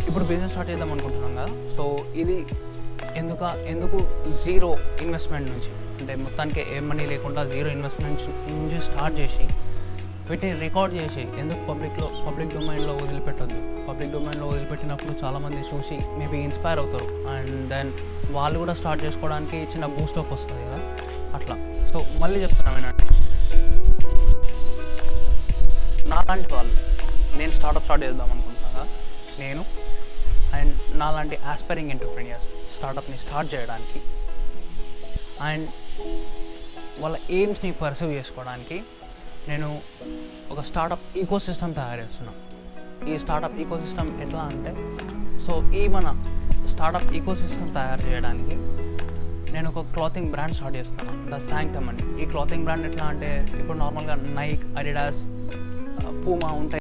ఇప్పుడు business start చేద్దాం అనుకుంటున్నాం కదా. సో ఇది ఎందుకు జీరో ఇన్వెస్ట్మెంట్ నుంచి, అంటే మొత్తానికి ఏ మనీ లేకుండా జీరో ఇన్వెస్ట్మెంట్ నుంచి స్టార్ట్ చేసి వీటిని రికార్డ్ చేసి ఎందుకు పబ్లిక్ డొమైన్లో వదిలిపెట్టొద్దు. పబ్లిక్ డొమైన్లో వదిలిపెట్టినప్పుడు చాలామంది చూసి మేబీ ఇన్స్పైర్ అవుతారు అండ్ దెన్ వాళ్ళు కూడా స్టార్ట్ చేసుకోవడానికి చిన్న బూస్టప్ వస్తుంది కదా అట్లా. సో మళ్ళీ చెప్తున్నాను ఏంటంటే, నాలాంటి వాళ్ళు నేను స్టార్ట్ చేద్దాం అనుకుంటున్నా కదా, నేను అండ్ నాలాంటి ఆస్పైరింగ్ ఎంటర్‌ప్రెన్యూర్స్ స్టార్టప్ని స్టార్ట్ చేయడానికి అండ్ వాళ్ళ ఎయిమ్స్ని పర్సీవ్ చేసుకోవడానికి నేను ఒక స్టార్టప్ ఈకోసిస్టమ్ తయారు చేస్తున్నాను. ఈ స్టార్టప్ ఈకోసిస్టమ్ ఎట్లా అంటే, సో మన స్టార్టప్ ఈకోసిస్టమ్ తయారు చేయడానికి నేను ఒక క్లాతింగ్ బ్రాండ్ స్టార్ట్ చేస్తున్నాను, ద శాంక్టమ్ అని. ఈ క్లాతింగ్ బ్రాండ్ ఎట్లా అంటే, ఇప్పుడు నార్మల్గా నైక్, అడిడాస్, పూమా ఉంటాయి